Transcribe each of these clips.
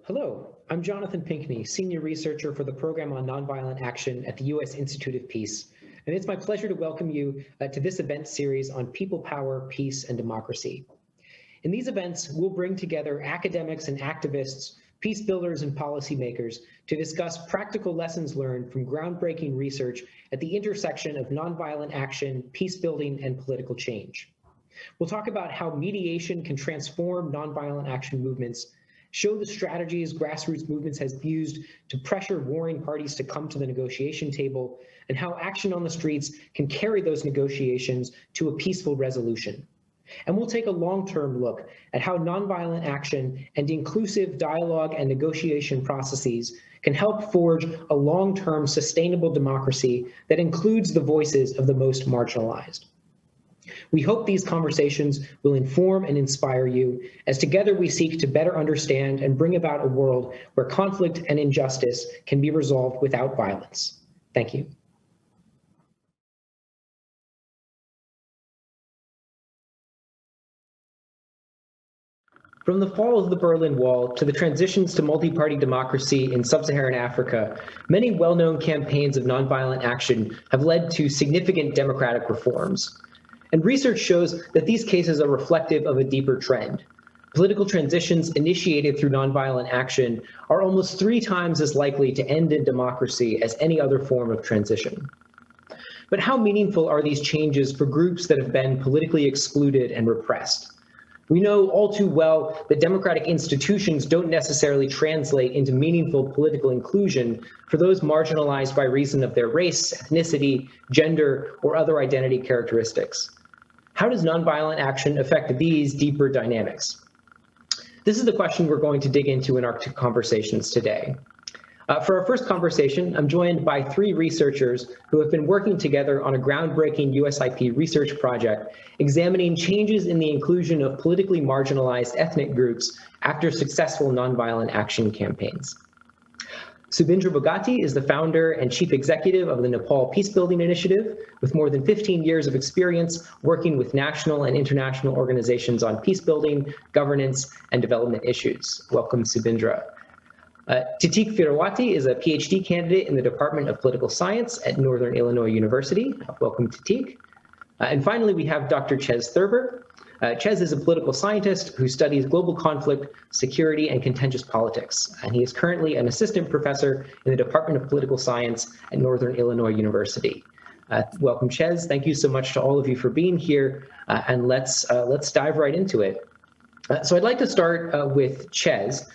Hello, I'm Jonathan Pinkney, Senior Researcher for the Program on Nonviolent Action at the U.S. Institute of Peace. And it's my pleasure to welcome you to this event series on people power, peace, and democracy. In these events, we'll bring together academics and activists, peace builders and policymakers to discuss practical lessons learned from groundbreaking research at the intersection of nonviolent action, peace building, and political change. We'll talk about how mediation can transform nonviolent action movements, show the strategies grassroots movements has used to pressure warring parties to come to the negotiation table, and how action on the streets can carry those negotiations to a peaceful resolution. And we'll take a long-term look at how nonviolent action and inclusive dialogue and negotiation processes can help forge a long-term sustainable democracy that includes the voices of the most marginalized. We hope these conversations will inform and inspire you as together we seek to better understand and bring about a world where conflict and injustice can be resolved without violence. Thank you. From the fall of the Berlin Wall to the transitions to multi-party democracy in sub-Saharan Africa, many well-known campaigns of nonviolent action have led to significant democratic reforms. And research shows that these cases are reflective of a deeper trend. Political transitions initiated through nonviolent action are almost 3 times as likely to end in democracy as any other form of transition. But how meaningful are these changes for groups that have been politically excluded and repressed? We know all too well that democratic institutions don't necessarily translate into meaningful political inclusion for those marginalized by reason of their race, ethnicity, gender, or other identity characteristics. How does nonviolent action affect these deeper dynamics? This is the question we're going to dig into in our 2 conversations today. For our first conversation, I'm joined by 3 researchers who have been working together on a groundbreaking USIP research project examining changes in the inclusion of politically marginalized ethnic groups after successful nonviolent action campaigns. Subindra Bhagati is the founder and chief executive of the Nepal Peacebuilding Initiative, with more than 15 years of experience working with national and international organizations on peacebuilding, governance, and development issues. Welcome, Subindra. Titik Firawati is a PhD candidate in the Department of Political Science at Northern Illinois University. Welcome, Titik. And finally, we have Dr. Ches Thurber. Ches is a political scientist who studies global conflict, security, and contentious politics. And he is currently an assistant professor in the Department of Political Science at Northern Illinois University. Welcome, Ches. Thank you so much to all of you for being here. And let's dive right into it. So I'd like to start with Ches.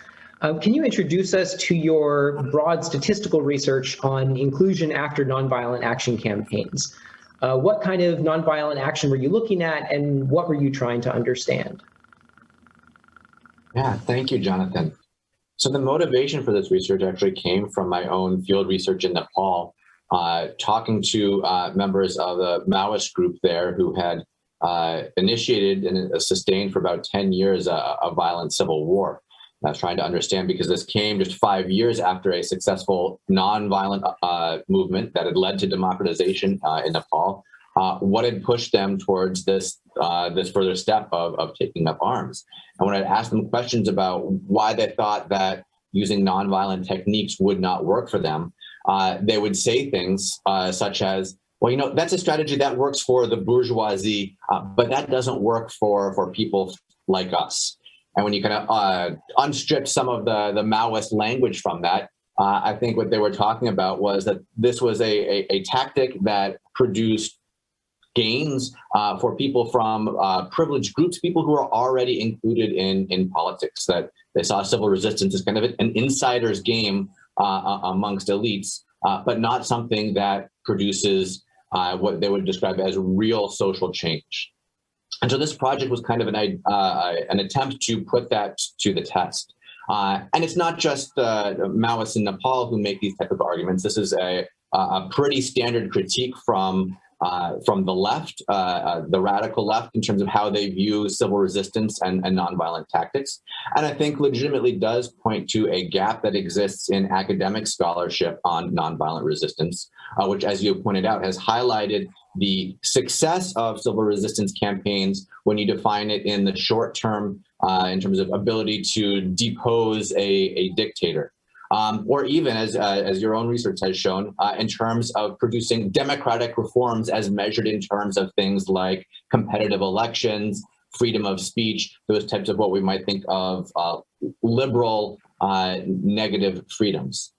Can you introduce us to your broad statistical research on inclusion after nonviolent action campaigns? What kind of nonviolent action were you looking at, and what were you trying to understand? Yeah, thank you, Jonathan. So the motivation for this research actually came from my own field research in Nepal, talking to members of the Maoist group there who had initiated and sustained for about 10 years a violent civil war. I was trying to understand, because this came just 5 years after a successful nonviolent movement that had led to democratization in Nepal. What had pushed them towards this further step of taking up arms? And when I asked them questions about why they thought that using nonviolent techniques would not work for them, they would say things such as, well, you know, that's a strategy that works for the bourgeoisie, but that doesn't work for people like us. And when you kind of unstrip some of the Maoist language from that, I think what they were talking about was that this was a tactic that produced gains for people from privileged groups, people who are already included in politics, that they saw civil resistance as kind of an insider's game amongst elites, but not something that produces what they would describe as real social change. And so this project was kind of an attempt to put that to the test. And it's not just the Maoists in Nepal who make these type of arguments. This is a pretty standard critique from the left, the radical left, in terms of how they view civil resistance and nonviolent tactics. And I think legitimately does point to a gap that exists in academic scholarship on nonviolent resistance, which, as you pointed out, has highlighted the success of civil resistance campaigns when you define it in the short term in terms of ability to depose a dictator. Or even, as your own research has shown, in terms of producing democratic reforms as measured in terms of things like competitive elections, freedom of speech, those types of what we might think of liberal negative freedoms.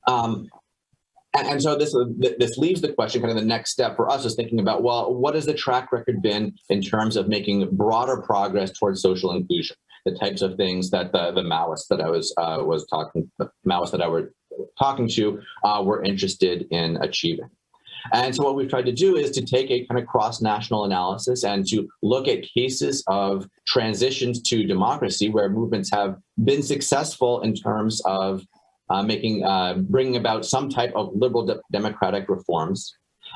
And so this leaves the question, kind of the next step for us is thinking about, well, what has the track record been in terms of making broader progress towards social inclusion? The types of things that the Maoists that I was talking to were interested in achieving. And so what we've tried to do is to take a kind of cross-national analysis and to look at cases of transitions to democracy where movements have been successful in terms of bringing about some type of liberal democratic reforms,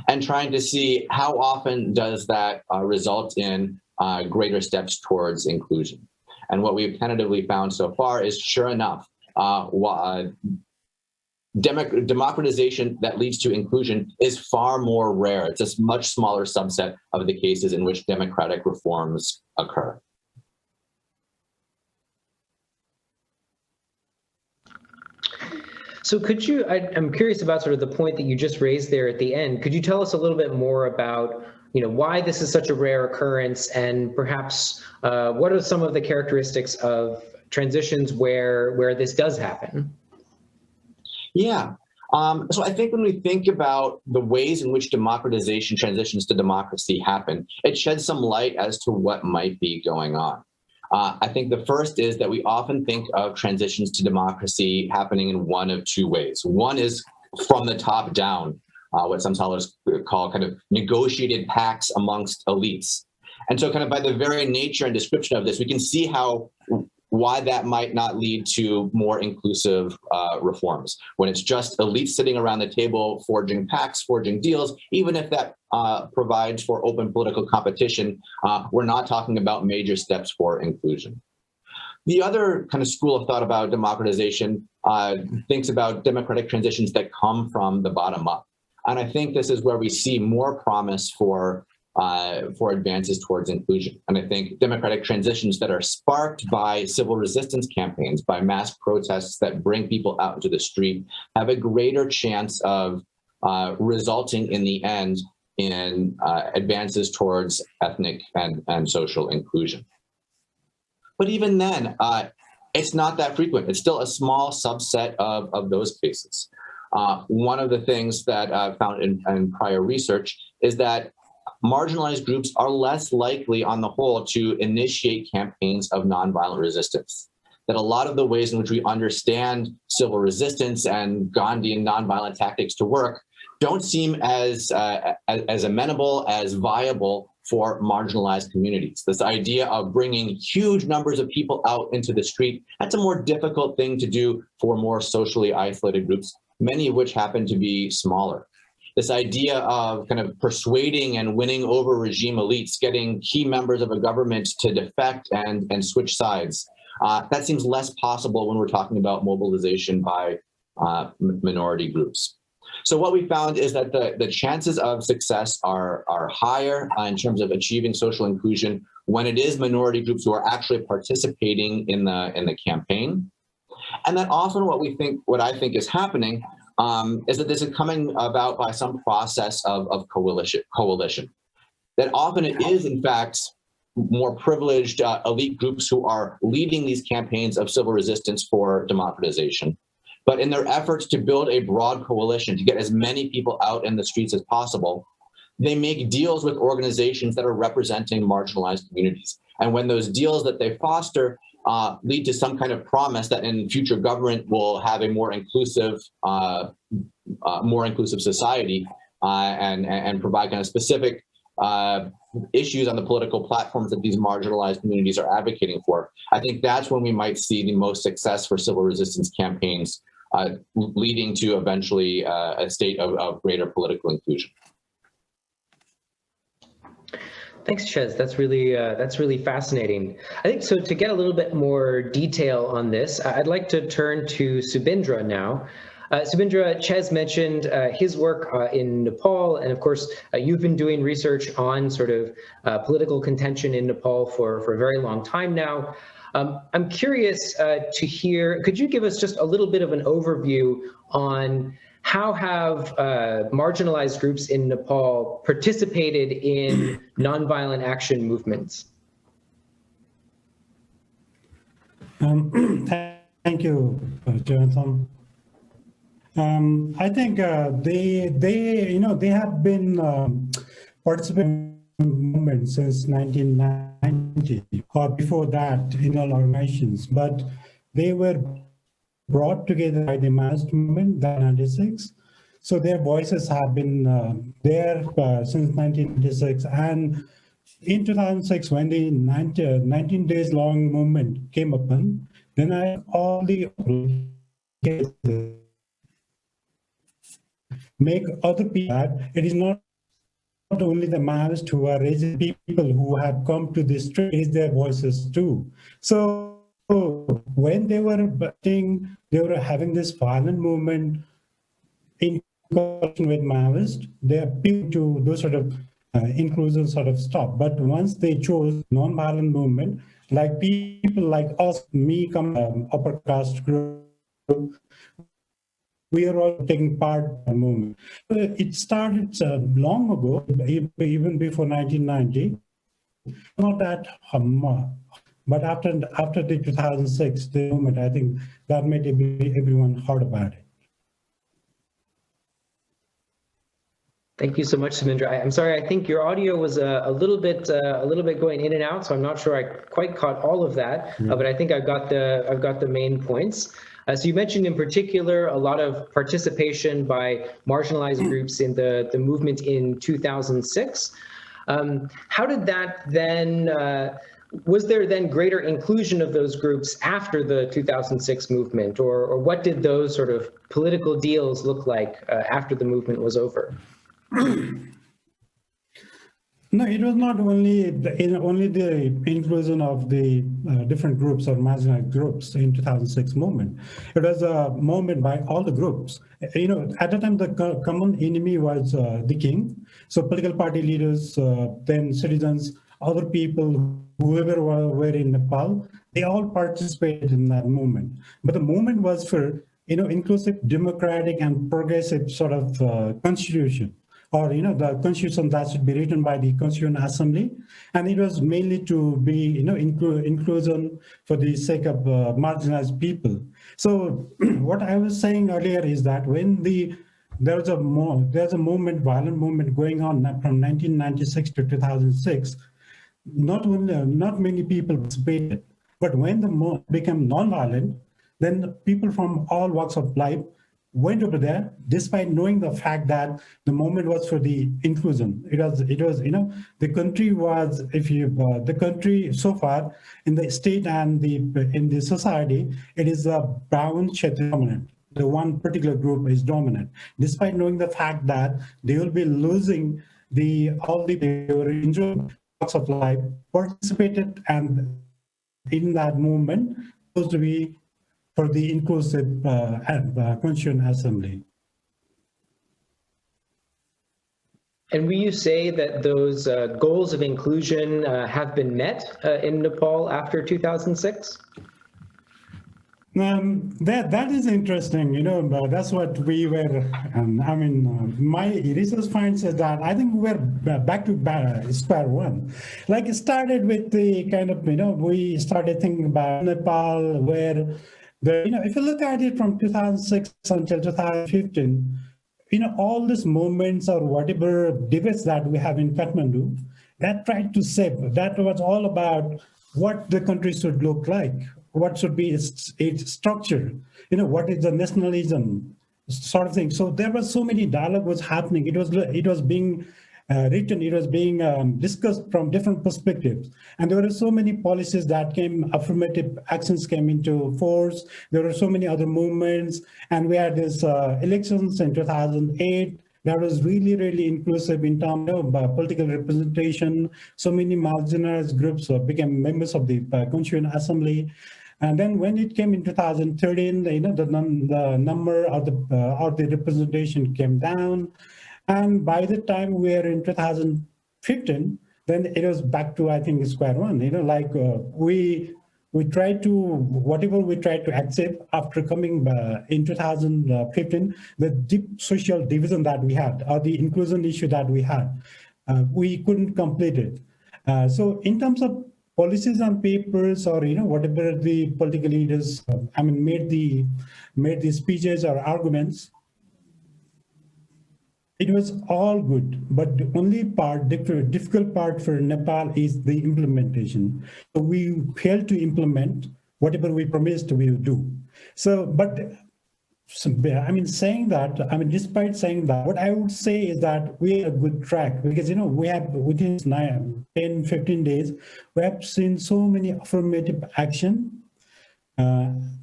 and trying to see how often does that result in greater steps towards inclusion. And what we've tentatively found so far is, sure enough, democratization that leads to inclusion is far more rare. It's a much smaller subset of the cases in which democratic reforms occur. So could you, I'm curious about sort of the point that you just raised there at the end. Could you tell us a little bit more about, why this is such a rare occurrence, and perhaps what are some of the characteristics of transitions where this does happen? Yeah. So I think when we think about the ways in which democratization transitions to democracy happen, it sheds some light as to what might be going on. I think the first is that we often think of transitions to democracy happening in one of two ways. One is from the top down, what some scholars call kind of negotiated pacts amongst elites. And so kind of by the very nature and description of this, we can see why that might not lead to more inclusive reforms. When it's just elites sitting around the table, forging pacts, forging deals, even if that provides for open political competition, we're not talking about major steps for inclusion. The other kind of school of thought about democratization thinks about democratic transitions that come from the bottom up. And I think this is where we see more promise for advances towards inclusion. And I think democratic transitions that are sparked by civil resistance campaigns, by mass protests that bring people out into the street, have a greater chance of resulting in the end in advances towards ethnic and social inclusion. But even then, it's not that frequent. It's still a small subset of those cases. One of the things that I've found in prior research is that marginalized groups are less likely on the whole to initiate campaigns of nonviolent resistance. That a lot of the ways in which we understand civil resistance and Gandhian nonviolent tactics to work don't seem as amenable, as viable for marginalized communities. This idea of bringing huge numbers of people out into the street, that's a more difficult thing to do for more socially isolated groups, many of which happen to be smaller. This idea of kind of persuading and winning over regime elites, getting key members of a government to defect and switch sides, that seems less possible when we're talking about mobilization by minority groups. So what we found is that the chances of success are higher in terms of achieving social inclusion when it is minority groups who are actually participating in the campaign. And that often what I think is happening is that this is coming about by some process of coalition. That often it is, in fact, more privileged elite groups who are leading these campaigns of civil resistance for democratization. But in their efforts to build a broad coalition, to get as many people out in the streets as possible, they make deals with organizations that are representing marginalized communities. And when those deals that they foster lead to some kind of promise that in future government will have a more inclusive society and provide kind of specific issues on the political platforms that these marginalized communities are advocating for, I think that's when we might see the most success for civil resistance campaigns, leading to eventually a state of greater political inclusion. Thanks, Ches. That's really fascinating. I think so. To get a little bit more detail on this, I'd like to turn to Subindra now. Subindra, Ches mentioned his work in Nepal, and of course, you've been doing research on sort of political contention in Nepal for a very long time now. I'm curious to hear, could you give us just a little bit of an overview on how have marginalized groups in Nepal participated in nonviolent action movements? Thank you, Jonathan. I think they have been participating in movements since 1990 or before that in all organizations, but they were brought together by the Maoist movement in 1996. So their voices have been there since 1996. And in 2006, when the 19 days long movement came upon, then all the make other people that it is not only the Maoists who are raising people who have come to the street, raise their voices too. So when they were having this violent movement in collaboration with Maoists, they appealed to those sort of inclusion sort of stop. But once they chose non-violent movement, like people like us, me, come upper caste group, we are all taking part in the movement. It started long ago, even before 1990. Not that, but after the 2006 the movement, I think that made everyone heard about it. Thank you so much, Subindra. I'm sorry, I think your audio was a little bit going in and out, so I'm not sure I quite caught all of that, but I think I've got the main points. So you mentioned in particular a lot of participation by marginalized groups in the movement in 2006. How did that then, was there then greater inclusion of those groups after the 2006 movement, or what did those sort of political deals look like after the movement was over? No, it was not only the inclusion of the different groups or marginalized groups in 2006 movement. It was a movement by all the groups. At the time, the common enemy was the king. So political party leaders, then citizens, other people, whoever were in Nepal, they all participated in that movement. But the movement was for, inclusive, democratic, and progressive sort of constitution. Or the constitution that should be written by the Constituent Assembly, and it was mainly to be inclusion for the sake of marginalized people. So what I was saying earlier is that when there's a movement, violent movement going on from 1996 to 2006, not many people participated, but when the movement became nonviolent, then the people from all walks of life went over there, despite knowing the fact that the movement was for the inclusion. It was, the country was, the country so far in the state and in the society, it is a brown Kshatriya dominant. The one particular group is dominant, despite knowing the fact that they will be losing all the enjoying parts of life, participated and in that movement supposed to be for the inclusive Constituent Assembly. And will you say that those goals of inclusion have been met in Nepal after 2006? That is interesting, that's what we were, my research finds is that I think we're back to square one. Like it started with the kind of, we started thinking about Nepal where if you look at it from 2006 until 2015, all these movements or whatever debates that we have in Kathmandu, that tried to shape, that was all about what the country should look like, what should be its structure, what is the nationalism sort of thing. So there was so many dialogue was happening. It was being written, it was being discussed from different perspectives. And there were so many policies that affirmative actions came into force. There were so many other movements. And we had this elections in 2008 that was really, really inclusive in terms of political representation. So many marginalized groups became members of the Constituent Assembly. And then when it came in 2013, the number or the representation came down. And by the time we are in 2015, then it was back to, I think, square one. We tried to, whatever we tried to accept after coming in 2015, the deep social division that we had, or the inclusion issue that we had, we couldn't complete it. So in terms of policies and papers, or whatever the political leaders, made the speeches or arguments, it was all good, but the only difficult part for Nepal is the implementation. So we failed to implement whatever we promised we would do. Saying that, despite saying that, what I would say is that we are a good track, because, we have within 10, 15 days, we have seen so many affirmative action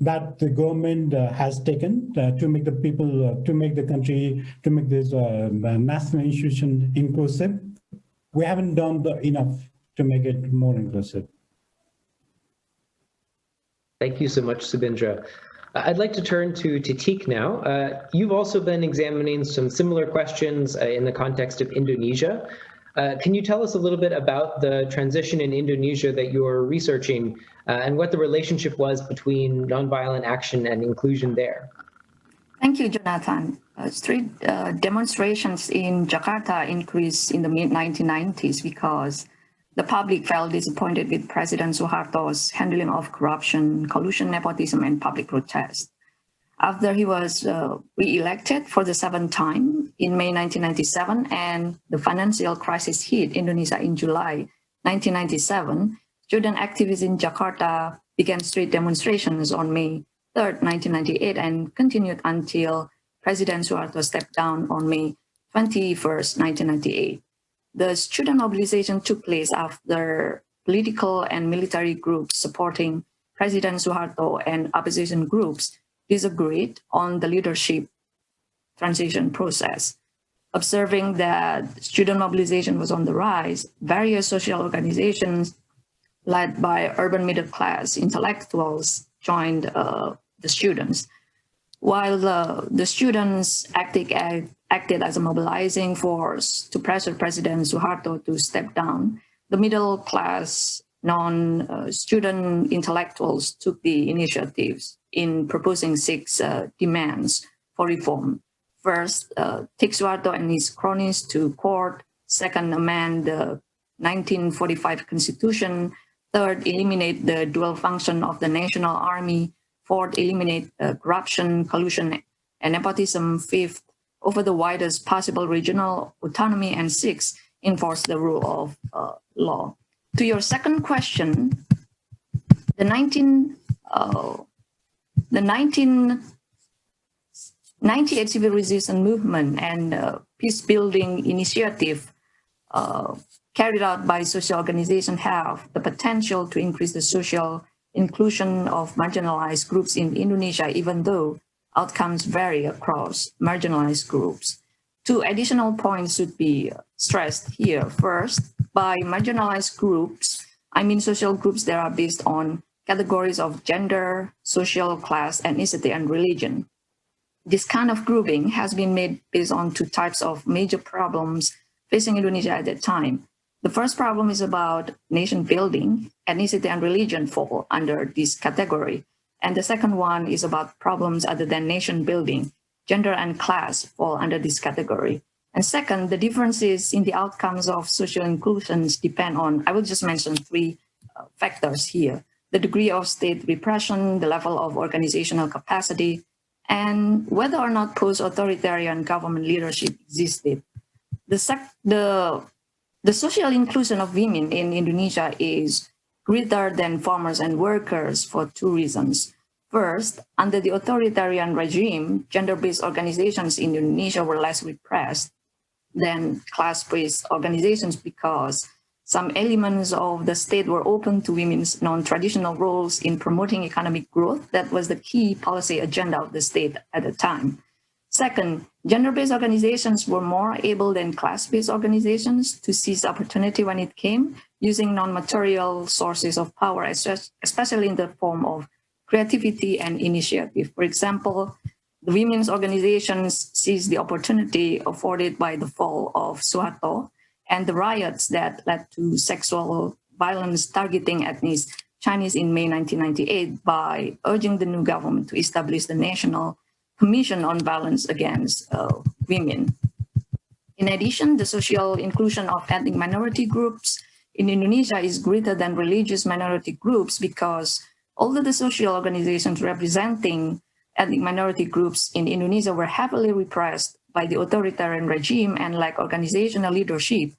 that the government has taken to make the people, to make the country, to make this national institution inclusive. We haven't done enough to make it more inclusive. Thank you so much, Subindra. I'd like to turn to Titik now. You've also been examining some similar questions in the context of Indonesia. Can you tell us a little bit about the transition in Indonesia that you're researching and what the relationship was between nonviolent action and inclusion there? Thank you, Jonathan. Street demonstrations in Jakarta increased in the mid-1990s because the public felt disappointed with President Suharto's handling of corruption, collusion, nepotism, and public protest. After he was re-elected for the 7th time in May 1997, and the financial crisis hit Indonesia in July 1997, student activists in Jakarta began street demonstrations on May 3rd, 1998, and continued until President Suharto stepped down on May 21st, 1998. The student mobilization took place after political and military groups supporting President Suharto and opposition groups disagreed on the leadership transition process. Observing that student mobilization was on the rise, various social organizations led by urban middle-class intellectuals joined the students. While the students acted as a mobilizing force to pressure President Suharto to step down, the middle-class non-student intellectuals took the initiatives in proposing 6 demands for reform. First, take Suharto and his cronies to court. Second, amend the 1945 Constitution. Third, eliminate the dual function of the National Army. Fourth, eliminate corruption, collusion, and nepotism. Fifth, offer the widest possible regional autonomy. And sixth, enforce the rule of law. To your second question, the 1998 civil resistance movement and peace-building initiative carried out by social organizations have the potential to increase the social inclusion of marginalized groups in Indonesia, even though outcomes vary across marginalized groups. 2 additional points should be stressed here. First, by marginalized groups, I mean social groups that are based on categories of gender, social class, ethnicity, and religion. This kind of grouping has been made based on 2 types of major problems facing Indonesia at that time. The first problem is about nation building. Ethnicity and religion fall under this category. And the second one is about problems other than nation building. Gender and class fall under this category. And second, the differences in the outcomes of social inclusions depend on, I will just mention 3 factors here: the degree of state repression, the level of organizational capacity, and whether or not post-authoritarian government leadership existed. The social inclusion of women in Indonesia is greater than farmers and workers for 2 reasons. First, under the authoritarian regime, gender-based organizations in Indonesia were less repressed than class-based organizations because some elements of the state were open to women's non-traditional roles in promoting economic growth. That was the key policy agenda of the state at the time. Second, gender-based organizations were more able than class-based organizations to seize opportunity when it came, using non-material sources of power, especially in the form of creativity, and initiative. For example, the women's organizations seized the opportunity afforded by the fall of Suharto and the riots that led to sexual violence targeting ethnic Chinese in May 1998 by urging the new government to establish the National Commission on Violence Against Women. In addition, the social inclusion of ethnic minority groups in Indonesia is greater than religious minority groups because although the social organizations representing ethnic minority groups in Indonesia were heavily repressed by the authoritarian regime and lack organizational leadership,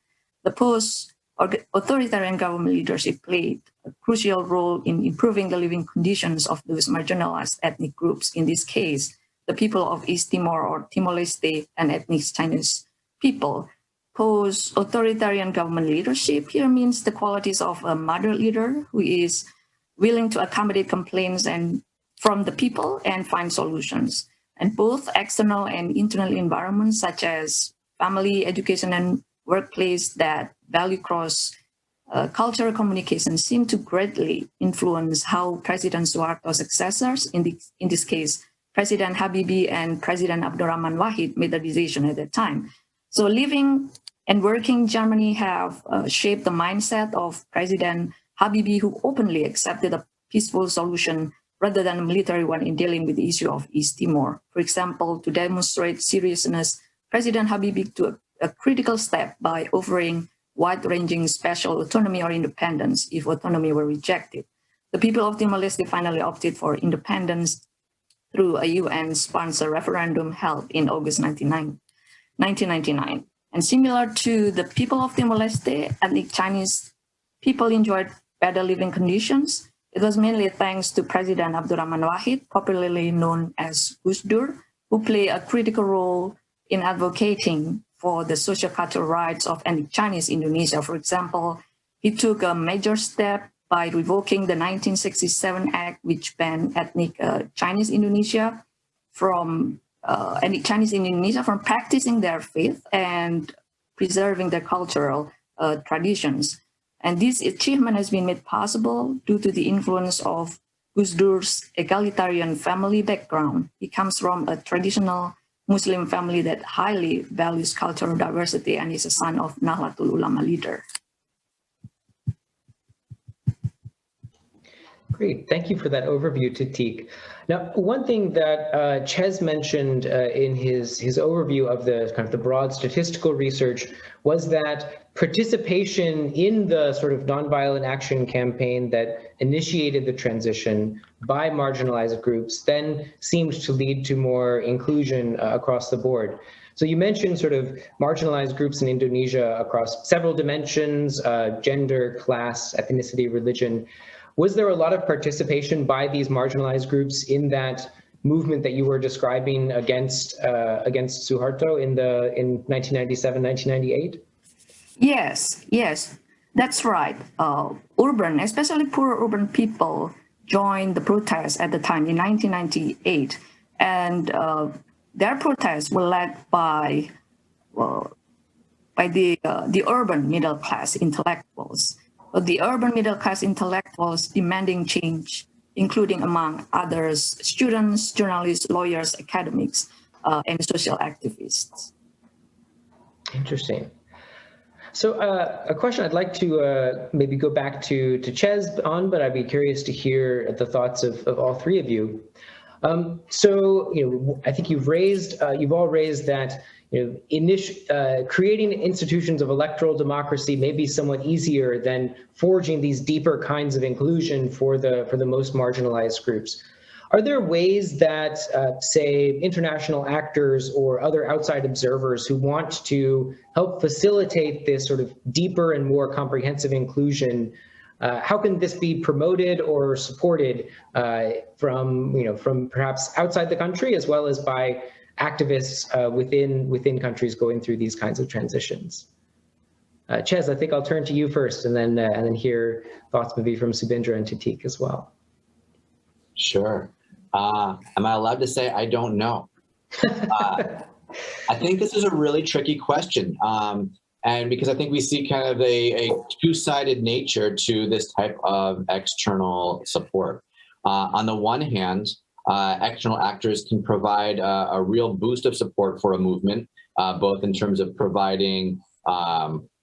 the post-authoritarian government leadership played a crucial role in improving the living conditions of those marginalized ethnic groups. In this case, the people of East Timor or Timor-Leste and ethnic Chinese people. Post-authoritarian government leadership here means the qualities of a mother leader who is willing to accommodate complaints and from the people and find solutions. And both external and internal environments such as family, education, and workplace that value cross-cultural communication seem to greatly influence how President Suharto's successors, in this case, President Habibie and President Abdurrahman Wahid, made the decision at that time. So living and working in Germany have shaped the mindset of President Habibie, who openly accepted a peaceful solution rather than a military one in dealing with the issue of East Timor. For example, to demonstrate seriousness, President Habibie took a critical step by offering wide-ranging special autonomy or independence if autonomy were rejected. The people of Timor-Leste finally opted for independence through a UN-sponsored referendum held in August 1999. And similar to the people of Timor-Leste, ethnic Chinese people enjoyed better living conditions. It was mainly thanks to President Abdurrahman Wahid, popularly known as Gus Dur, who played a critical role in advocating for the socio-cultural rights of ethnic Chinese in Indonesia. For example, he took a major step by revoking the 1967 Act, which banned ethnic Chinese Indonesia from practicing their faith and preserving their cultural traditions. And this achievement has been made possible due to the influence of Gus Dur's egalitarian family background. He comes from a traditional Muslim family that highly values cultural diversity and is a son of Nahdlatul Ulama leader. Great, thank you for that overview, Titik. Now, one thing that Ches mentioned in his overview of the kind of the broad statistical research was that participation in the sort of nonviolent action campaign that initiated the transition by marginalized groups then seemed to lead to more inclusion across the board. So you mentioned sort of marginalized groups in Indonesia across several dimensions, gender, class, ethnicity, religion. Was there a lot of participation by these marginalized groups in that movement that you were describing against Suharto in 1997, 1998? Yes, that's right. Urban, especially poor urban people, joined the protests at the time in 1998, and their protests were led by the urban middle class intellectuals. The urban middle class intellectuals demanding change, including among others students, journalists, lawyers, academics, and social activists. Interesting. So a question I'd like to maybe go back to Ches on, but I'd be curious to hear the thoughts of all three of you. So I think you've all raised that creating institutions of electoral democracy may be somewhat easier than forging these deeper kinds of inclusion for the most marginalized groups. Are there ways that, say, international actors or other outside observers who want to help facilitate this sort of deeper and more comprehensive inclusion, how can this be promoted or supported from perhaps outside the country as well as by activists within countries going through these kinds of transitions? Ches, I think I'll turn to you first, and then hear thoughts maybe from Subindra and Titik as well. Sure. Am I allowed to say I don't know? I think this is a really tricky question, and because I think we see kind of a two-sided nature to this type of external support. On the one hand, external actors can provide a real boost of support for a movement, both in terms of providing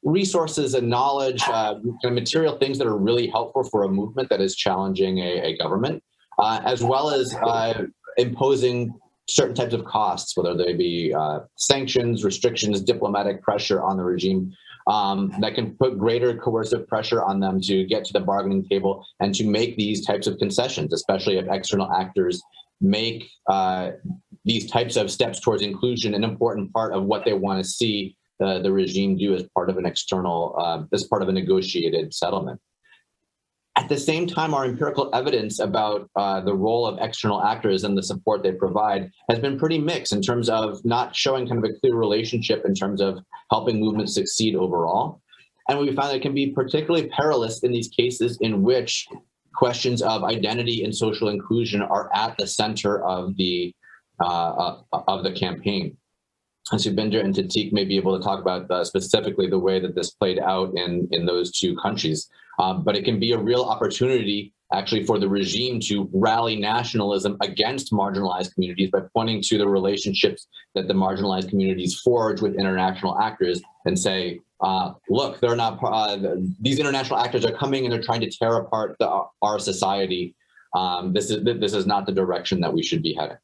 resources and knowledge, kind of material things that are really helpful for a movement that is challenging a government, as well as imposing certain types of costs, whether they be sanctions, restrictions, diplomatic pressure on the regime, that can put greater coercive pressure on them to get to the bargaining table and to make these types of concessions, especially if external actors make these types of steps towards inclusion an important part of what they want to see the regime do as part of an external, as part of a negotiated settlement. At the same time, our empirical evidence about the role of external actors and the support they provide has been pretty mixed in terms of not showing kind of a clear relationship in terms of helping movements succeed overall. And we found that it can be particularly perilous in these cases in which questions of identity and social inclusion are at the center of the campaign. And Subindra and Tatik may be able to talk about specifically the way that this played out in those two countries. But it can be a real opportunity actually for the regime to rally nationalism against marginalized communities by pointing to the relationships that the marginalized communities forge with international actors and say, look, they're not, these international actors are coming and they're trying to tear apart our society. This is not the direction that we should be heading.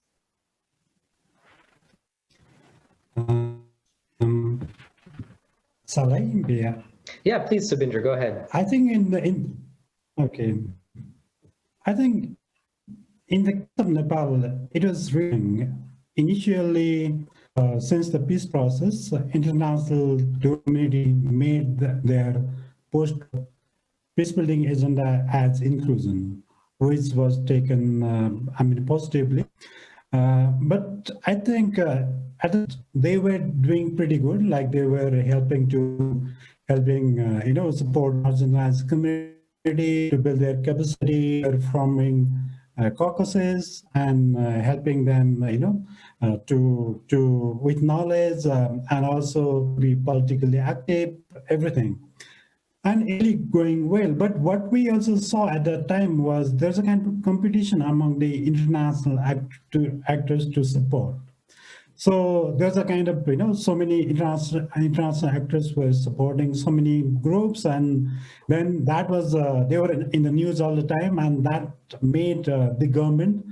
Yeah, please, Subindra, go ahead. I think in the case of Nepal, it was really initially since the peace process, international community made their post-peace building agenda as inclusion, which was taken, positively. But I think they were doing pretty good, like they were helping support marginalized community to build their capacity, forming caucuses and helping them, with knowledge and also be politically active, everything. And really going well. But what we also saw at that time was there's a kind of competition among the international actors to support. So there's a kind of, so many international actors were supporting so many groups, and then that was, they were in the news all the time, and that made the government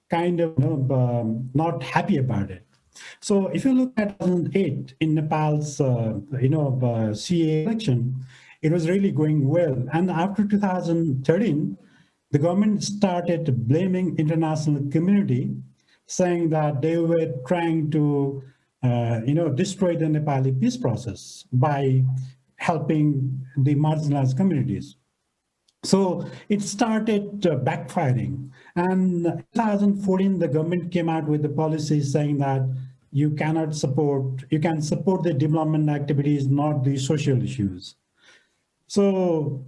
kind of not happy about it. So if you look at 2008 in Nepal's, CA election, it was really going well. And after 2013, the government started blaming international community, saying that they were trying to, destroy the Nepali peace process by helping the marginalized communities. So it started backfiring. And in 2014, the government came out with the policy saying that you can support the development activities, not the social issues. So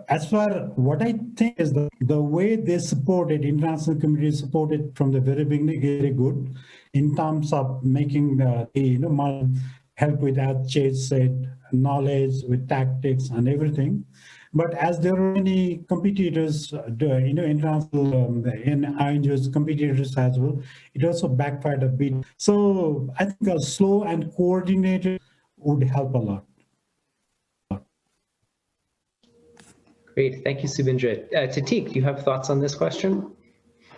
as far what I think is the way they supported, international community supported from the very beginning, very good in terms of making help with, as Chase said, knowledge with tactics and everything. But as there are many competitors, international NGOs, competitors as well, it also backfired a bit. So I think a slow and coordinated would help a lot. Great, thank you, Subindra. Tatik, you have thoughts on this question?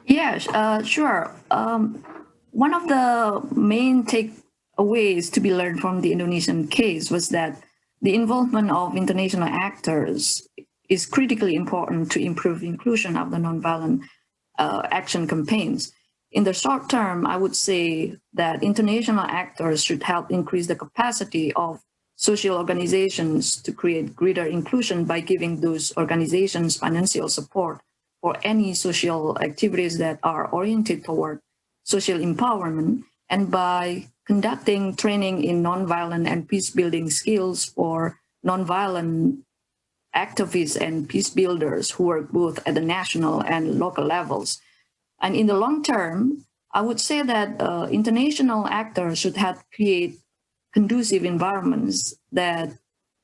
Yes, sure. One of the main takeaways to be learned from the Indonesian case was that the involvement of international actors is critically important to improve inclusion of the nonviolent action campaigns. In the short term, I would say that international actors should help increase the capacity of social organizations to create greater inclusion by giving those organizations financial support for any social activities that are oriented toward social empowerment, and by conducting training in nonviolent and peace-building skills for nonviolent activists and peace builders who work both at the national and local levels. And in the long term, I would say that international actors should help create conducive environments that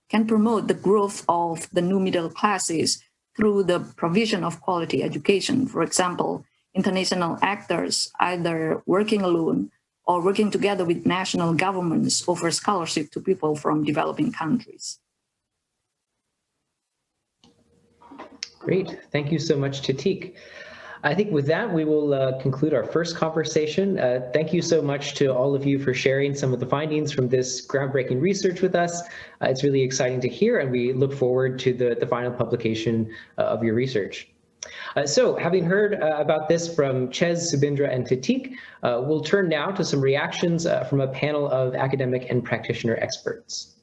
can promote the growth of the new middle classes through the provision of quality education. For example, international actors either working alone or working together with national governments offer scholarship to people from developing countries. Great. Thank you so much, Tatik. I think with that, we will conclude our first conversation. Thank you so much to all of you for sharing some of the findings from this groundbreaking research with us. It's really exciting to hear, and we look forward to the final publication of your research. So having heard about this from Ches, Subindra, and Tatik, we'll turn now to some reactions from a panel of academic and practitioner experts.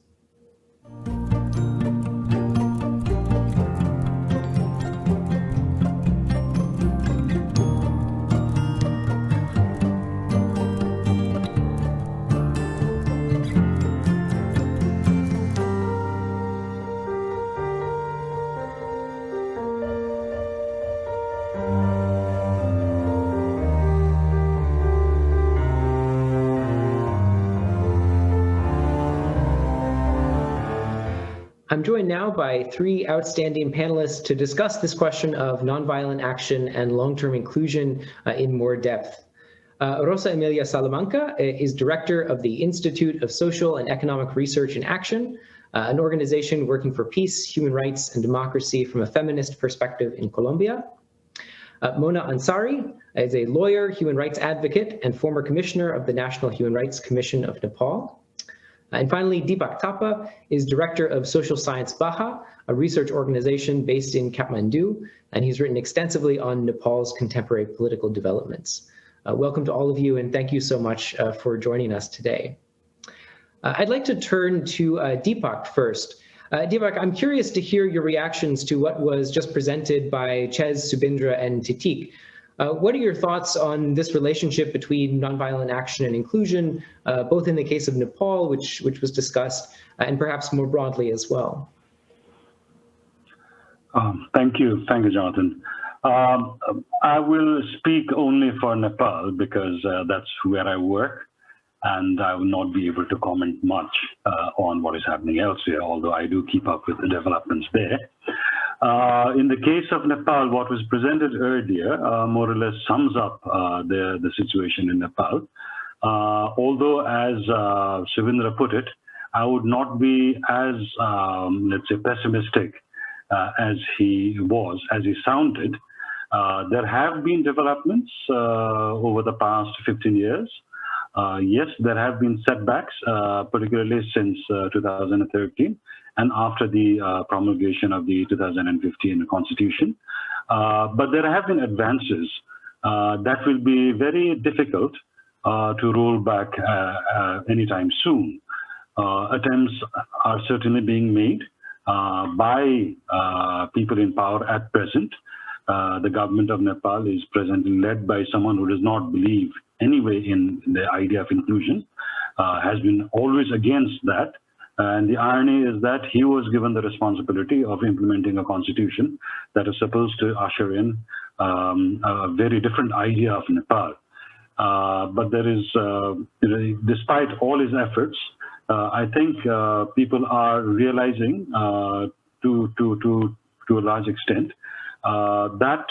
I'm joined now by three outstanding panelists to discuss this question of nonviolent action and long-term inclusion in more depth. Rosa Emilia Salamanca is director of the Institute of Social and Economic Research and Action, an organization working for peace, human rights, and democracy from a feminist perspective in Colombia. Mona Ansari is a lawyer, human rights advocate, and former commissioner of the National Human Rights Commission of Nepal. And finally, Deepak Thapa is director of Social Science Baha, a research organization based in Kathmandu, and he's written extensively on Nepal's contemporary political developments. Welcome to all of you, and thank you so much for joining us today. I'd like to turn to Deepak first. Deepak, I'm curious to hear your reactions to what was just presented by Ches, Subindra, and Tatik. What are your thoughts on this relationship between nonviolent action and inclusion, both in the case of Nepal, which was discussed, and perhaps more broadly as well? Thank you, Jonathan. I will speak only for Nepal because that's where I work, and I will not be able to comment much on what is happening elsewhere, although I do keep up with the developments there. In the case of Nepal, what was presented earlier more or less sums up the situation in Nepal. Although, as Subindra put it, I would not be as, let's say, pessimistic as he sounded. There have been developments over the past 15 years. Yes, there have been setbacks, particularly since 2013 and after the promulgation of the 2015 Constitution. But there have been advances that will be very difficult to roll back anytime soon. Attempts are certainly being made by people in power at present. The government of Nepal is presently led by someone who does not believe anyway in the idea of inclusion, has been always against that. And the irony is that he was given the responsibility of implementing a constitution that is supposed to usher in a very different idea of Nepal. But there is, despite all his efforts, I think people are realizing to a large extent that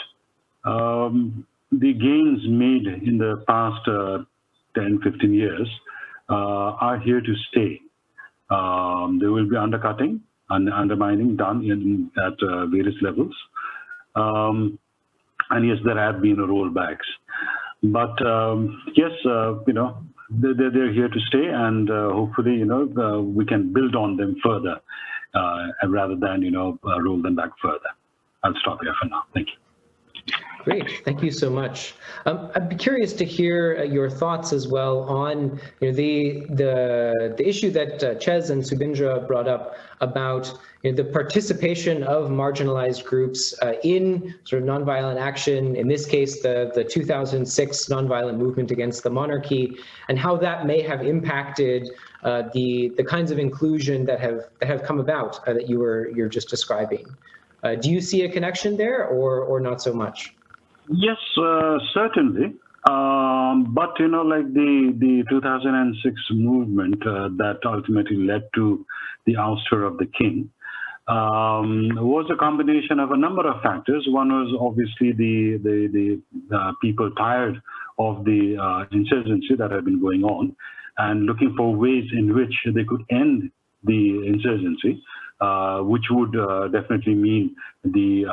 the gains made in the past 10, 15 years are here to stay. There will be undercutting and undermining done at various levels. And yes, there have been rollbacks. But yes, they're here to stay, and hopefully, we can build on them further rather than, roll them back further. I'll stop here for now. Thank you. Great, thank you so much. I'd be curious to hear your thoughts as well on the issue that Ches and Subindra brought up about the participation of marginalized groups in sort of nonviolent action. In this case, the 2006 nonviolent movement against the monarchy, and how that may have impacted the kinds of inclusion that have come about that you're just describing. Do you see a connection there, or not so much? Yes, certainly. But, like the 2006 movement that ultimately led to the ouster of the king, was a combination of a number of factors. One was obviously the people tired of the insurgency that had been going on and looking for ways in which they could end the insurgency, which would definitely mean the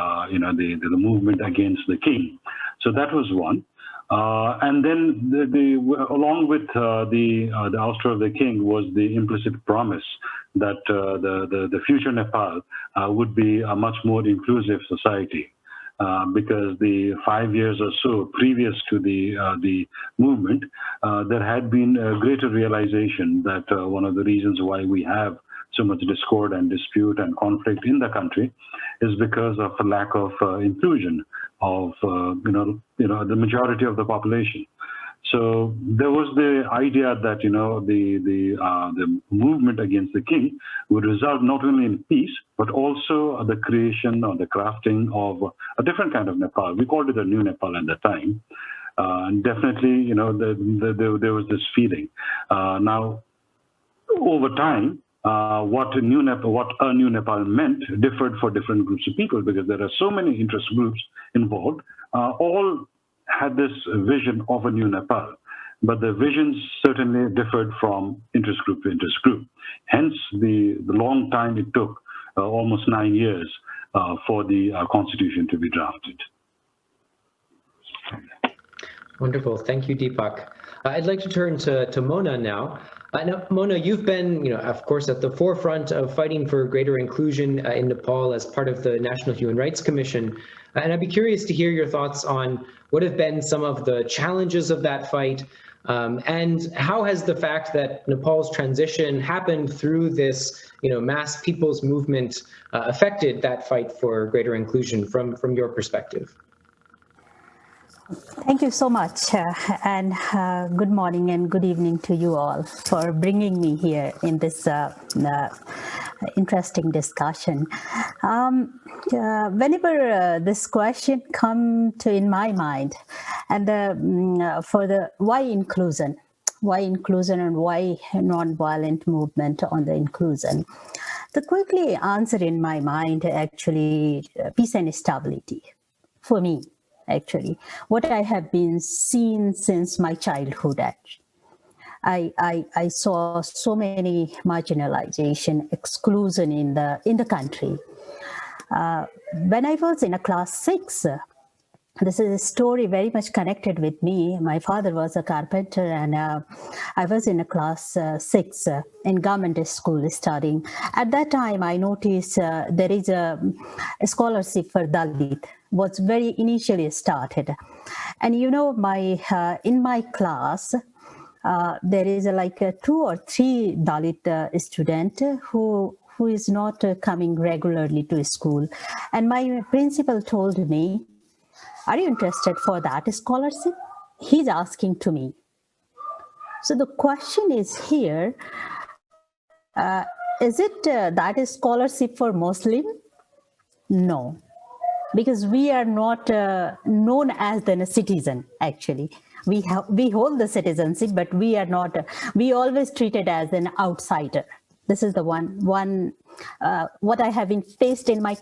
movement against the king. So that was one. And then along with the ouster of the king was the implicit promise that the future Nepal would be a much more inclusive society. Because the 5 years or so previous to the movement, there had been a greater realization that one of the reasons why we have so much discord and dispute and conflict in the country is because of a lack of inclusion of the majority of the population. So there was the idea that the movement against the king would result not only in peace but also the creation or the crafting of a different kind of Nepal. We called it a new Nepal at the time, and definitely there was this feeling. Now, over time, what a new Nepal meant differed for different groups of people because there are so many interest groups involved. All had this vision of a new Nepal, but the visions certainly differed from interest group to interest group. Hence, the long time it took, almost 9 years, for the constitution to be drafted. Wonderful. Thank you, Deepak. I'd like to turn to Mona now. Now, Mona, you've been, of course, at the forefront of fighting for greater inclusion in Nepal as part of the National Human Rights Commission. And I'd be curious to hear your thoughts on what have been some of the challenges of that fight, and how has the fact that Nepal's transition happened through this, mass people's movement affected that fight for greater inclusion from your perspective? Thank you so much, and good morning and good evening to you all for bringing me here in this interesting discussion. Whenever this question comes to in my mind, and for the why inclusion and why non-violent movement on the inclusion, the quickly answer in my mind actually peace and stability for me. Actually, what I have been seeing since my childhood, I saw so many marginalization, exclusion in the country. When I was in a class 6, this is a story very much connected with me. My father was a carpenter, and I was in a class 6 in government school studying. At that time, I noticed there is a scholarship for Dalit, was very initially started. And in my class, there is like 2 or 3 Dalit students who is not coming regularly to school. And my principal told me, "Are you interested for that scholarship?" He's asking to me. So the question is here, is it that is scholarship for Muslim? No, because we are not known as the citizen, actually. We hold the citizenship, but we are not, we always treated as an outsider. This is the one what I have been faced in my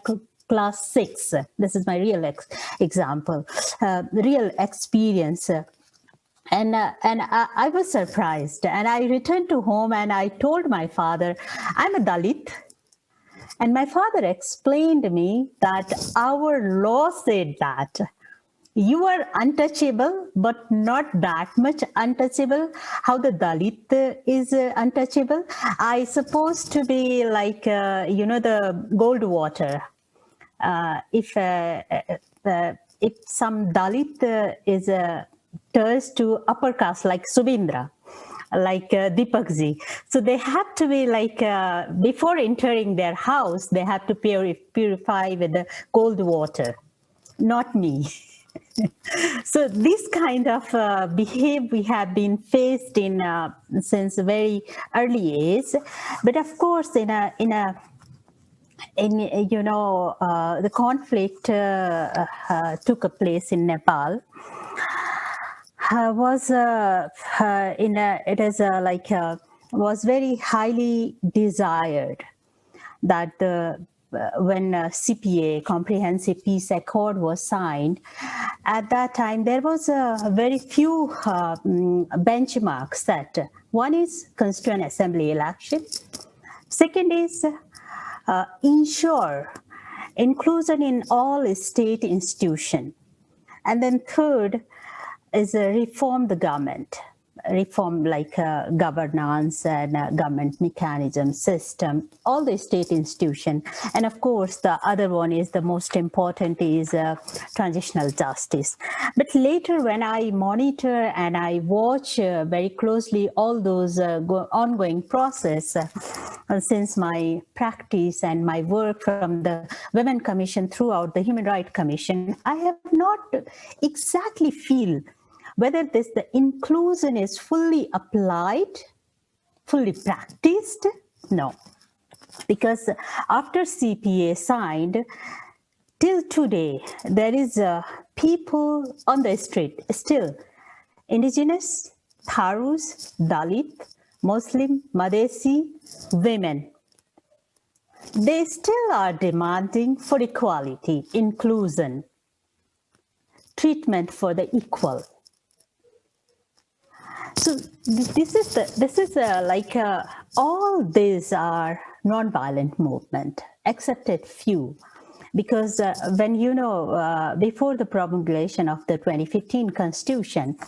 class 6. This is my real example, real experience. And I was surprised, and I returned to home and I told my father, "I'm a Dalit." And my father explained to me that our law said that you are untouchable, but not that much untouchable. How the Dalit is untouchable? I supposed to be like, the gold water. If some Dalit is turns to upper caste like Subindra, like Deepakji, so they have to be like before entering their house, they have to purify with the cold water. Not me. So this kind of behavior we have been faced in since a very early age, but of course the conflict took place in Nepal. Was very highly desired that the when CPA, Comprehensive Peace Accord, was signed, at that time there was a very few benchmarks set. One is Constituent Assembly election. Second is ensure inclusion in all state institutions. And then third is reform the government. Reform like governance and government mechanism, system, all the state institution. And of course, the other one is the most important is transitional justice. But later when I monitor and I watch very closely all those ongoing process, since my practice and my work from the Women Commission throughout the Human Rights Commission, I have not exactly feel whether the inclusion is fully applied, fully practiced. No, because after CPA signed, till today, there is people on the street, still indigenous, Tharus, Dalit, Muslim, Madesi, women. They still are demanding for equality, inclusion, treatment for the equal. So this is all these are non-violent movement, except a few, because when before the promulgation of the 2015 Constitution,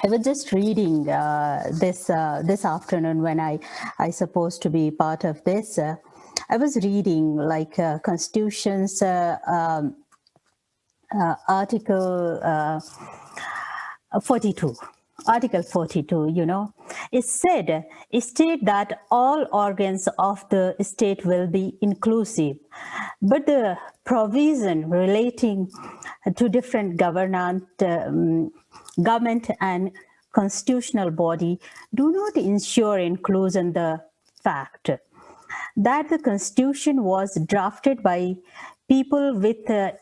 I was just reading this afternoon when I supposed to be part of this. I was reading Constitution's Article 42. Article 42, it state that all organs of the state will be inclusive, but the provision relating to different government and constitutional body do not ensure inclusion. The fact that the Constitution was drafted by people with it,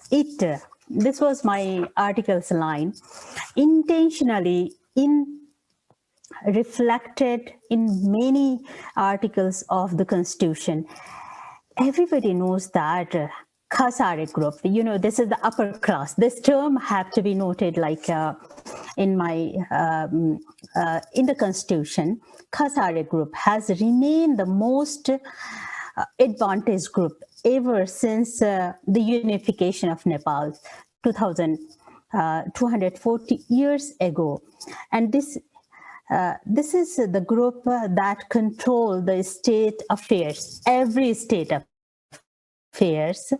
this was my article's line, intentionally reflected in many articles of the Constitution. Everybody knows that Khazare group, this is the upper class. This term have to be noted in the Constitution. Khazare group has remained the most advantaged group ever since the unification of Nepal 240 years ago. And this is the group that control the state affairs, every state affairs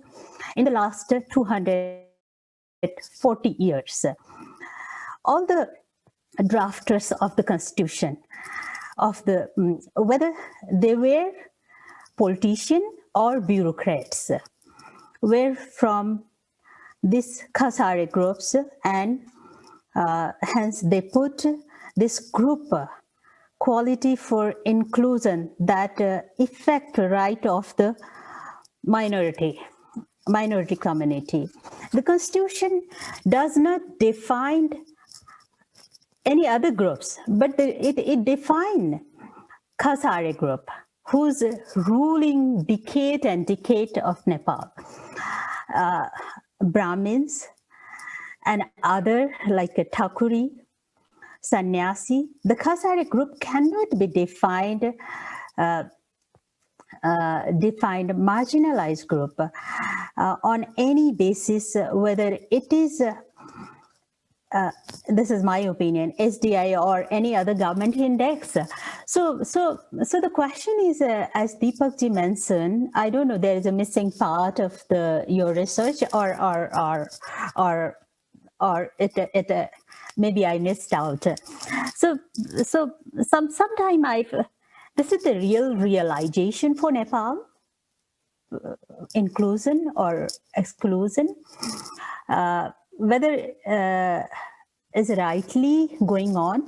in the last 240 years. All the drafters of the Constitution, whether they were politicians or bureaucrats, were from these Khazare groups, and hence they put this group quality for inclusion that affect right of the minority community. The Constitution does not define any other groups, but it defines Khazare group, who's ruling decade and decade of Nepal. Brahmins and other like a Thakuri, Sannyasi. The Khazare group cannot be defined marginalized group on any basis, whether it is this is my opinion, SDI or any other government index. So the question is, as Deepak ji mentioned, I don't know, there is a missing part of your research, or it maybe I missed out. So sometime this is the real realization for Nepal, inclusion or exclusion. Whether is rightly going on,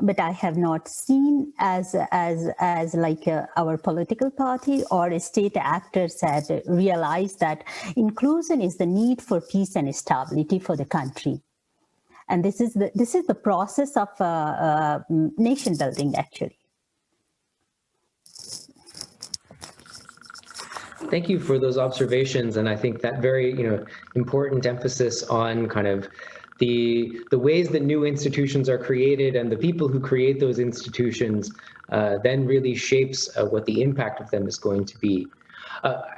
but I have not seen as like our political party or state actors have realized that inclusion is the need for peace and stability for the country, and this is the process of nation building actually. Thank you for those observations, and I think that very important emphasis on kind of the ways that new institutions are created and the people who create those institutions then really shapes what the impact of them is going to be.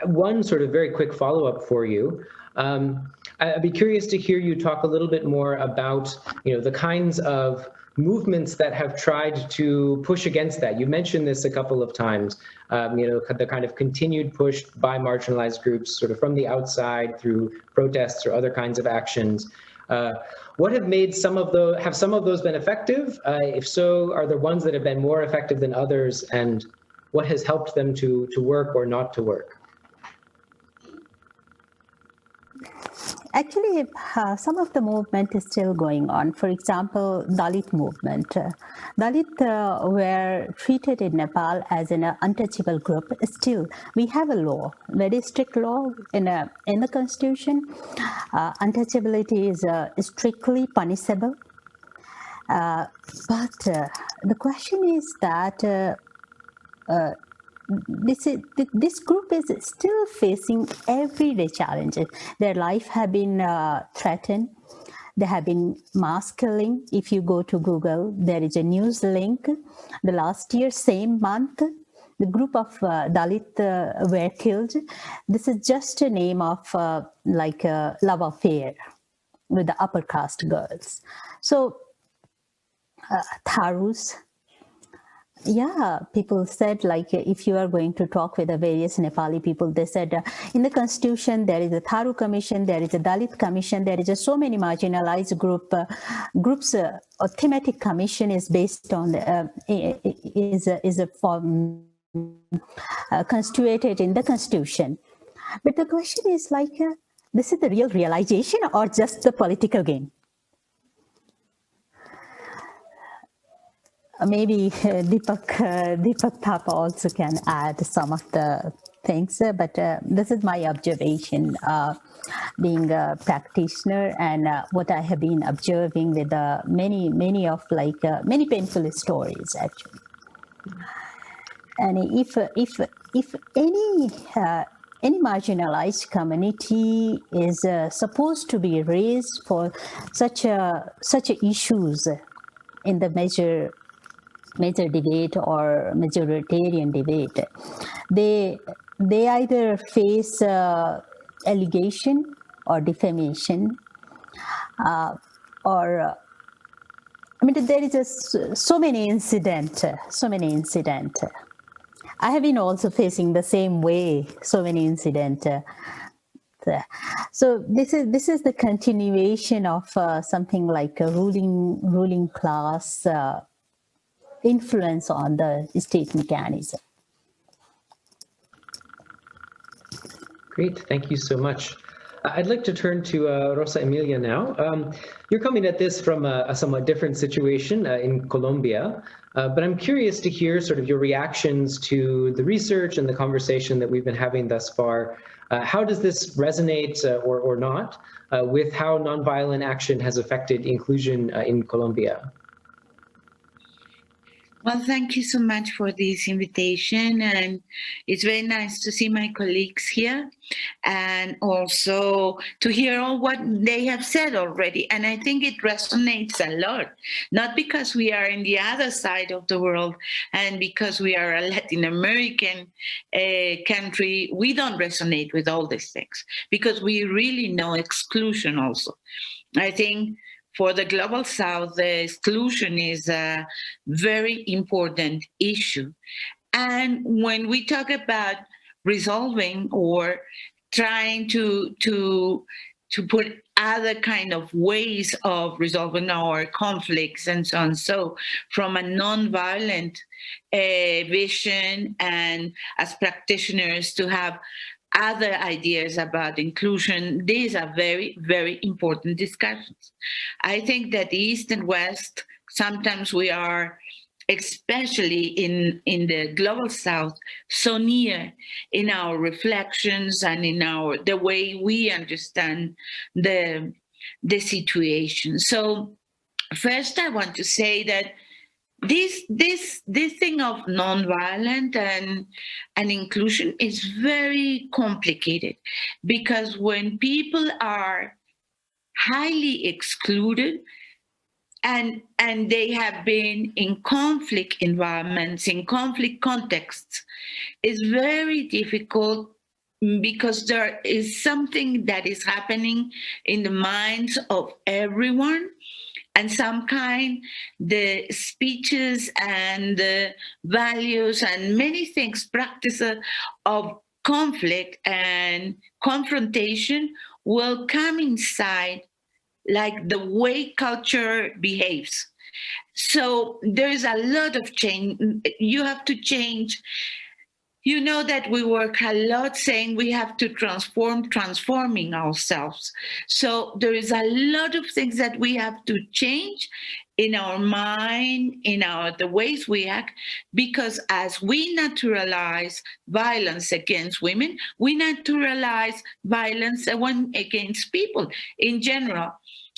One sort of very quick follow-up for you. I'd be curious to hear you talk a little bit more about the kinds of movements that have tried to push against that. You mentioned this a couple of times, the kind of continued push by marginalized groups sort of from the outside through protests or other kinds of actions. What have made some of those been effective? If so, are there ones that have been more effective than others, and what has helped them to work or not to work? Actually, some of the movement is still going on. For example, Dalit movement. Dalit were treated in Nepal as an untouchable group. Still, we have a law, very strict law in the constitution. Untouchability is strictly punishable. But the question is that this group is still facing everyday challenges. Their life have been threatened. There have been mass killing. If you go to Google, there is a news link. The last year, same month, the group of Dalit were killed. This is just a name of like a love affair with the upper caste girls. So Tharus. Yeah, people said, like, if you are going to talk with the various Nepali people, they said in the constitution there is a Tharu commission, there is a Dalit commission, there is so many marginalized groups. A thematic commission is based on is a form constituted in the constitution. But the question is like, this is the real realization or just the political game? Maybe Deepak Thapa also can add some of the things, but this is my observation, being a practitioner, and what I have been observing with many painful stories actually. And if any marginalized community is supposed to be raised for such issues in the major debate or majoritarian debate, they either face allegation or defamation, or I mean, there is just so many incident. I have been also facing the same way, so many incident. So this is the continuation of something like a ruling class influence on the state mechanism. Great, thank you so much. I'd like to turn to Rosa Emilia now. You're coming at this from a somewhat different situation in Colombia, but I'm curious to hear sort of your reactions to the research and the conversation that we've been having thus far. How does this resonate or not with how nonviolent action has affected inclusion in Colombia? Well, thank you so much for this invitation, and it's very nice to see my colleagues here and also to hear all what they have said already. And I think it resonates a lot, not because we are in the other side of the world and because we are a Latin American country, we don't resonate with all these things because we really know exclusion also. I think for the Global South, the exclusion is a very important issue. And when we talk about resolving or trying to put other kind of ways of resolving our conflicts and so on, so from a nonviolent vision and as practitioners to have other ideas about inclusion, these are very, very important discussions. I think that the East and West, sometimes we are, especially in the Global South, so near in our reflections and in the way we understand the situation. So first I want to say that this thing of nonviolent and inclusion is very complicated, because when people are highly excluded and they have been in conflict environments, in conflict contexts, it's very difficult, because there is something that is happening in the minds of everyone, and some kind, the speeches and the values and many things, practices of conflict and confrontation will come inside, like the way culture behaves. So there's a lot of change. You have to change. You know that we work a lot saying we have to transforming ourselves. So there is a lot of things that we have to change in our mind, in the ways we act, because as we naturalize violence against women, we naturalize violence against people in general.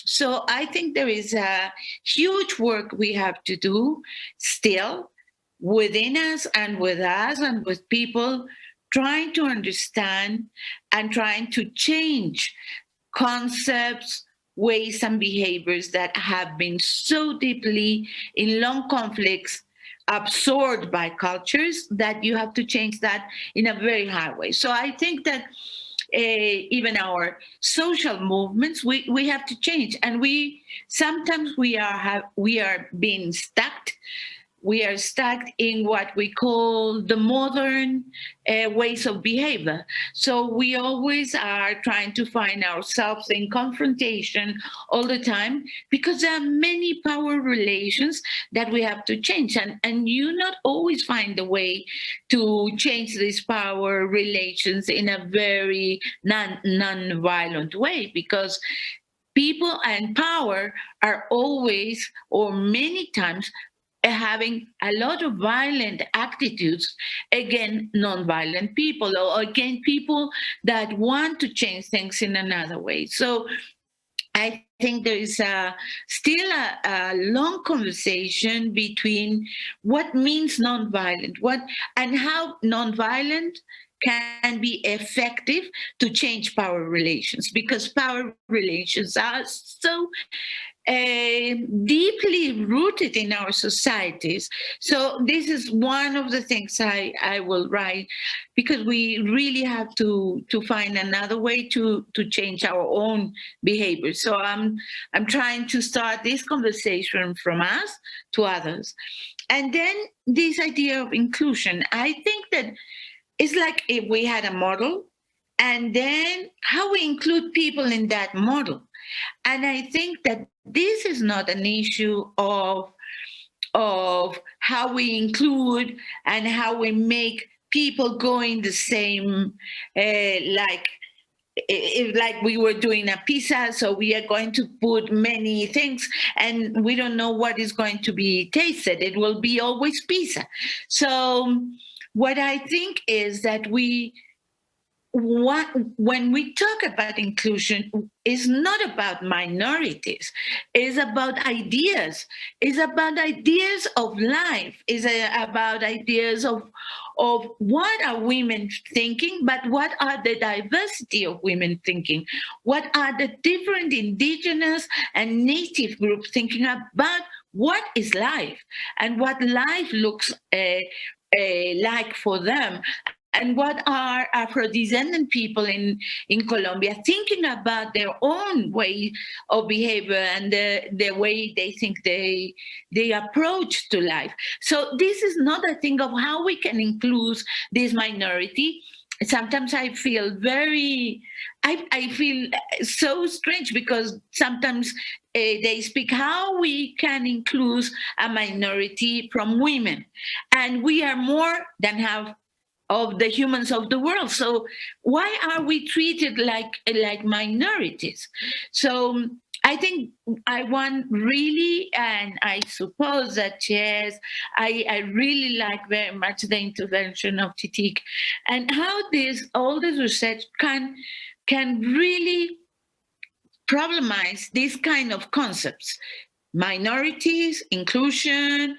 So I think there is a huge work we have to do still, within us and with people, trying to understand and trying to change concepts, ways and behaviors that have been so deeply in long conflicts absorbed by cultures, that you have to change that in a very high way. So I think that even our social movements, we have to change, and sometimes we are being stuck. We are stuck in what we call the modern ways of behavior. So we always are trying to find ourselves in confrontation all the time, because there are many power relations that we have to change. And you not always find the way to change these power relations in a very non-violent way, because people and power are always, or many times, having a lot of violent attitudes against non-violent people, or against people that want to change things in another way. So I think there is still a long conversation between what means non-violent, and how non-violent can be effective to change power relations, because power relations are so deeply rooted in our societies. So this is one of the things I will write, because we really have to find another way to change our own behavior. So I'm trying to start this conversation from us to others. And then this idea of inclusion, I think that it's like if we had a model, and then how we include people in that model. And I think that this is not an issue of how we include and how we make people go in the same, like we were doing a pizza, so we are going to put many things and we don't know what is going to be tasted. It will be always pizza. So what I think is that when we talk about inclusion, it's not about minorities. It's about ideas. It's about ideas of life. It's about ideas of what are women thinking, but what are the diversity of women thinking? What are the different indigenous and native groups thinking about what is life and what life looks like for them? And what are Afro-descendant people in Colombia thinking about their own way of behavior and the way they think they approach to life? So this is not a thing of how we can include this minority. Sometimes I feel I feel so strange, because sometimes they speak how we can include a minority from women, and we are more than half of the humans of the world. So why are we treated like minorities? So I think I want really, and I suppose that yes, I really like very much the intervention of Titik, and how all this research can really problemize these kind of concepts. minorities, inclusion,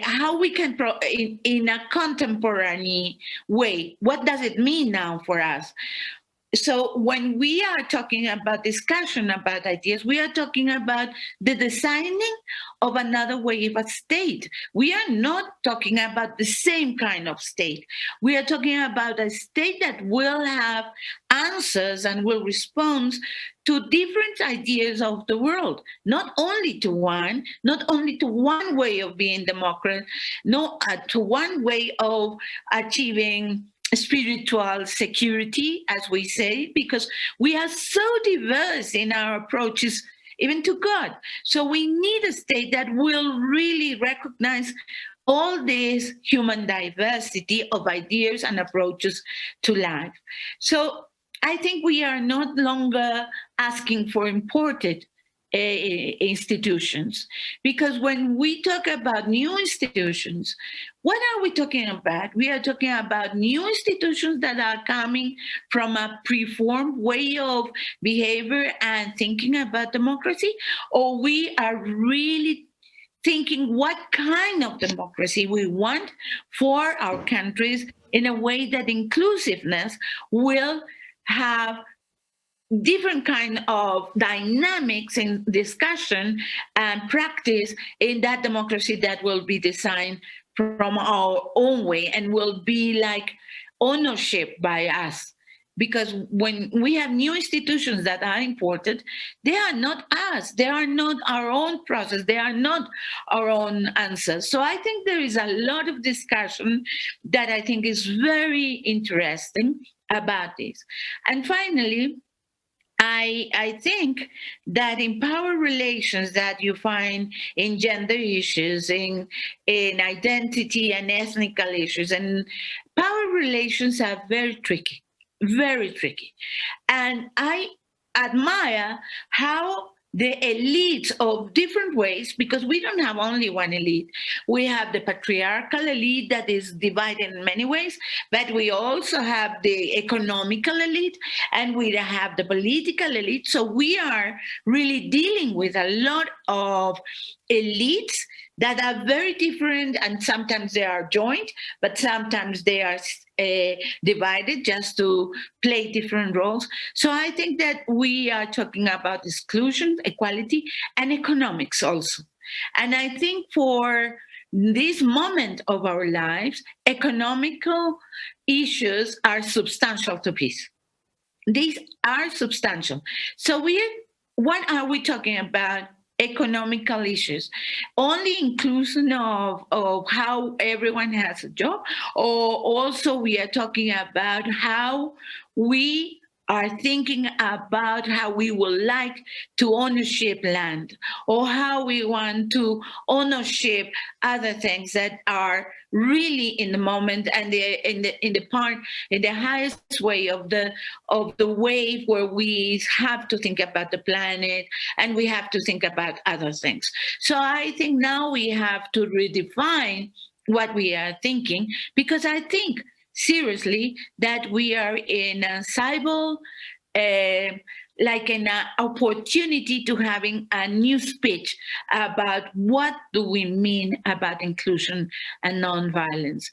how we can, in a contemporary way, what does it mean now for us? So when we are talking about discussion about ideas, we are talking about the designing of another way of a state. We are not talking about the same kind of state. We are talking about a state that will have answers and will respond to different ideas of the world, not only to one way of being democratic, to one way of achieving spiritual security, as we say, because we are so diverse in our approaches, even to God. So we need a state that will really recognize all this human diversity of ideas and approaches to life. So I think we are not longer asking for imported institutions, because when we talk about new institutions, what are we talking about? We are talking about new institutions that are coming from a preformed way of behavior and thinking about democracy, or we are really thinking what kind of democracy we want for our countries in a way that inclusiveness will have different kind of dynamics in discussion and practice in that democracy that will be designed from our own way and will be like ownership by us. Because when we have new institutions that are imported, they are not us. They are not our own process. They are not our own answers. So I think there is a lot of discussion that I think is very interesting about this. And finally, I think that in power relations that you find in gender issues, in identity and ethnical issues, and power relations are very tricky, very tricky. And I admire how the elites of different ways, because we don't have only one elite. We have the patriarchal elite that is divided in many ways, but we also have the economical elite and we have the political elite. So we are really dealing with a lot of elites that are very different, and sometimes they are joint, but sometimes they are divided just to play different roles. So I think that we are talking about exclusion, equality, and economics also. And I think for this moment of our lives, economical issues are substantial to peace. These are substantial. So what are we talking about? Economical issues, only inclusion of how everyone has a job, or also we are talking about how we are thinking about how we would like to ownership land, or how we want to ownership other things that are really in the moment and in the highest way of the wave, where we have to think about the planet and we have to think about other things. So I think now we have to redefine what we are thinking, because I think seriously that we are in a cyber, like an opportunity to having a new speech about what do we mean about inclusion and nonviolence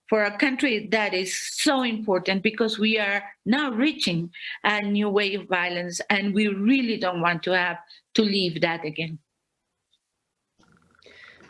for a country that is so important, because we are now reaching a new way of violence and we really don't want to have to leave that again.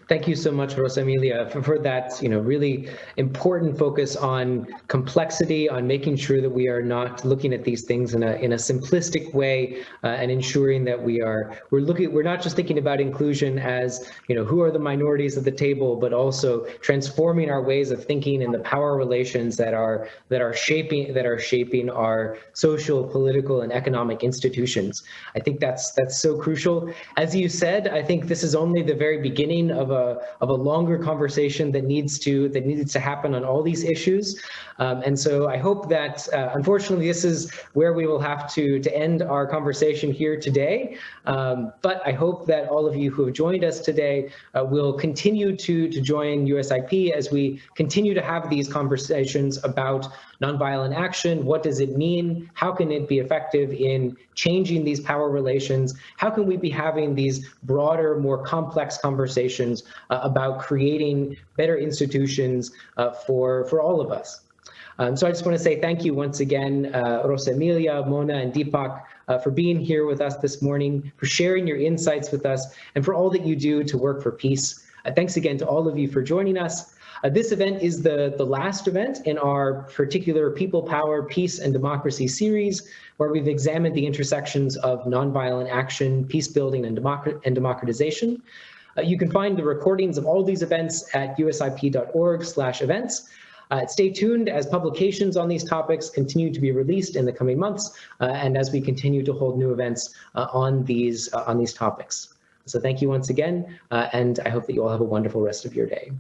Thank you so much, Rosa Emilia, for that, really important focus on complexity, on making sure that we are not looking at these things in a simplistic way, and ensuring that we're not just thinking about inclusion as, who are the minorities at the table, but also transforming our ways of thinking in the power relations that are shaping our social, political, and economic institutions. I think that's so crucial. As you said, I think this is only the very beginning of a longer conversation that needs to happen on all these issues. And so I hope that, unfortunately, this is where we will have to end our conversation here today. But I hope that all of you who have joined us today will continue to join USIP as we continue to have these conversations about nonviolent action? What does it mean? How can it be effective in changing these power relations? How can we be having these broader, more complex conversations about creating better institutions for all of us? So I just want to say thank you once again, Rosa Emilia, Mona, and Deepak, for being here with us this morning, for sharing your insights with us, and for all that you do to work for peace. Thanks again to all of you for joining us. This event is the last event in our particular People, Power, Peace, and Democracy series, where we've examined the intersections of nonviolent action, peace building, and democratization. You can find the recordings of all these events at usip.org/events. Stay tuned as publications on these topics continue to be released in the coming months, and as we continue to hold new events on these topics. So thank you once again, and I hope that you all have a wonderful rest of your day.